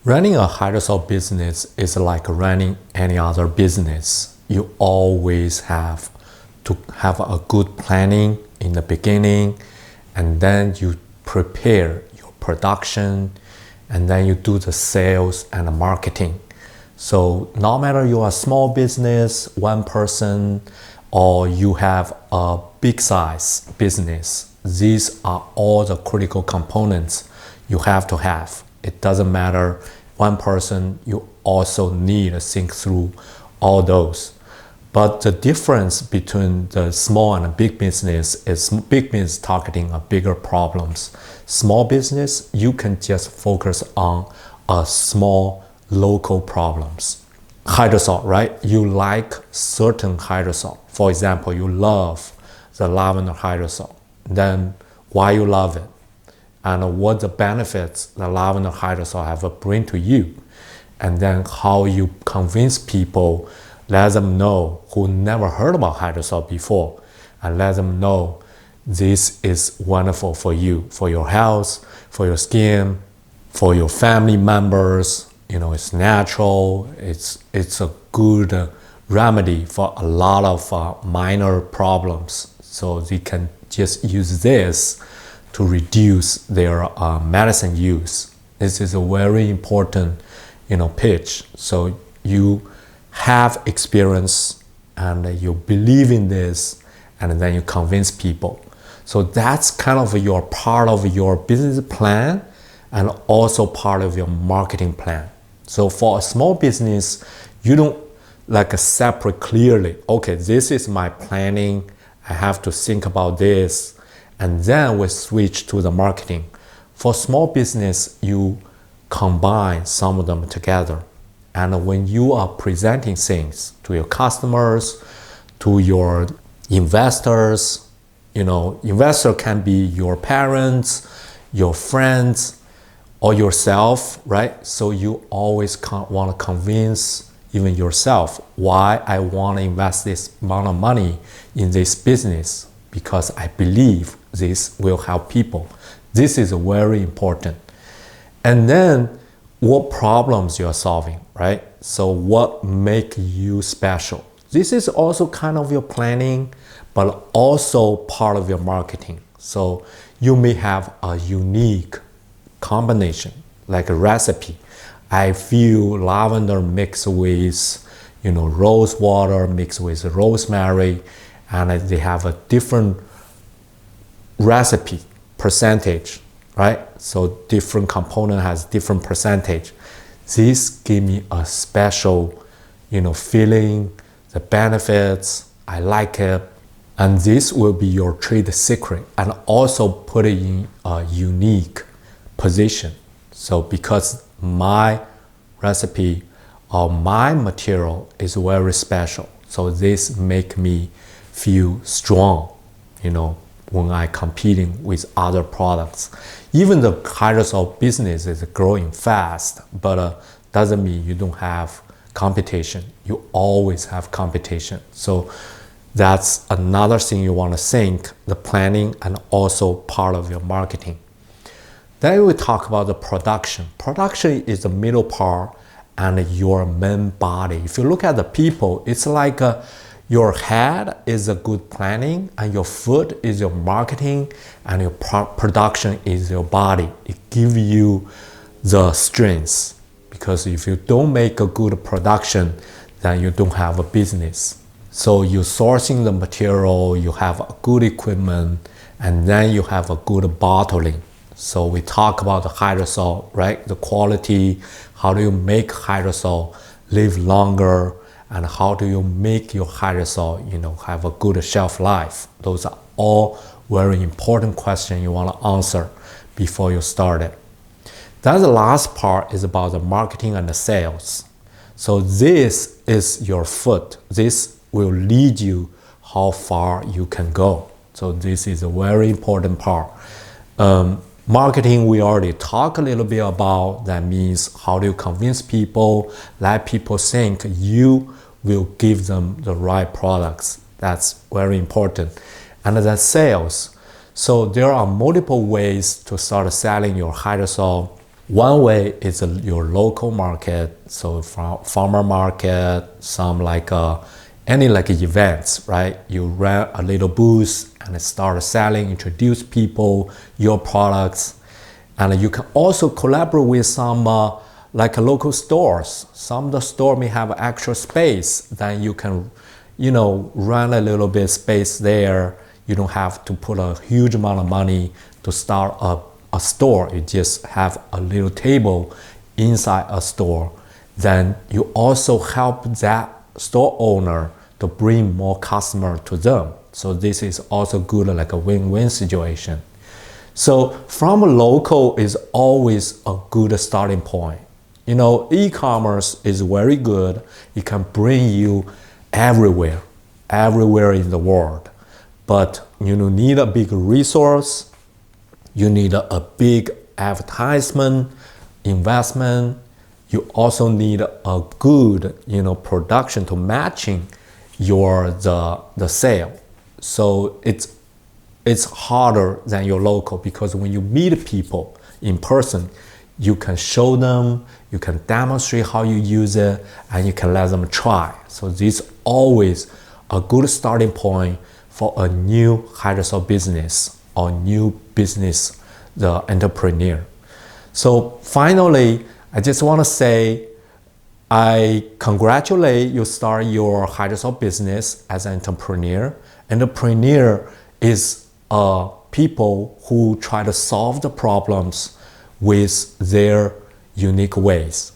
Running a hydrosol business is like running any other business. You always have to have a good planning in the beginning, and then you prepare your production, and then you do the sales and the marketing. So no matter you are a small business, one person, or you have a big size business, these are all the critical components you have to have. It doesn't matter one person, you also need to think through all those. But the difference between the small and a big business is big business targeting a bigger problems. Small business, you can just focus on a small local problems. Hydrosol, right? You like certain hydrosol. For example, you love the lavender hydrosol. Then why you love it? And what the benefits the lavender hydrosol have bring to you. And then how you convince people, let them know who never heard about hydrosol before, and let them know this is wonderful for you, for your health, for your skin, for your family members. You know, it's natural, it's a good remedy for a lot of minor problems. So they can just use this to reduce their medicine use. This is a very important, pitch. So you have experience and you believe in this, and then you convince people. So that's kind of your part of your business plan and also part of your marketing plan. So for a small business, you don't separate clearly, okay, this is my planning, I have to think about this, and then we switch to the marketing. For small business, you combine some of them together. And when you are presenting things to your customers, to your investors, investor can be your parents, your friends, or yourself, right? So you always want to convince even yourself why I want to invest this amount of money in this business, because I believe this will help people. This is very important. And then what problems you're solving, right? So what make you special? This is also kind of your planning, but also part of your marketing. So you may have a unique combination, like a recipe. I feel lavender mixed with, rose water mixed with rosemary, and they have a different recipe percentage, right? So different component has different percentage. This give me a special, feeling, the benefits, I like it. And this will be your trade secret, and also put it in a unique position. So because my recipe or my material is very special, so this make me feel strong, when I competing with other products. Even the hydrosol business is growing fast, but doesn't mean you don't have competition. You always have competition. So that's another thing you want to think, the planning and also part of your marketing. Then we talk about the production. Production is the middle part and your main body. If you look at the people, it's like your head is a good planning, and your foot is your marketing, and your production is your body. It gives you the strength, because if you don't make a good production, then you don't have a business. So you're sourcing the material, you have a good equipment, and then you have a good bottling. So we talk about the hydrosol, right? The quality, how do you make hydrosol live longer, and how do you make your hydrosol, have a good shelf life? Those are all very important questions you want to answer before you start it. Then the last part is about the marketing and the sales. So this is your foot. This will lead you how far you can go. So this is a very important part. Marketing, we already talked a little bit about. That means how do you convince people, let people think you will give them the right products. That's very important. And then sales. So there are multiple ways to start selling your hydrosol. One way is your local market, so from farmer market, some like any like events, right? You rent a little booth and start selling, introduce people, your products. And you can also collaborate with some like local stores. Some of the store may have extra space, then you can, run a little bit space there. You don't have to put a huge amount of money to start a store. You just have a little table inside a store. Then you also help that store owner to bring more customer to them. So this is also good, like a win-win situation. So from local is always a good starting point. E-commerce is very good. It can bring you everywhere in the world. But you need a big resource. You need a big advertisement, investment. You also need a good, production to matching the sale. So it's harder than your local, because when you meet people in person, you can show them, you can demonstrate how you use it, and you can let them try. So this is always a good starting point for a new hydrosol business or new business, the entrepreneur. So finally, I just want to say, I congratulate you start your hydrosol business as an entrepreneur. Entrepreneur is people who try to solve the problems with their unique ways.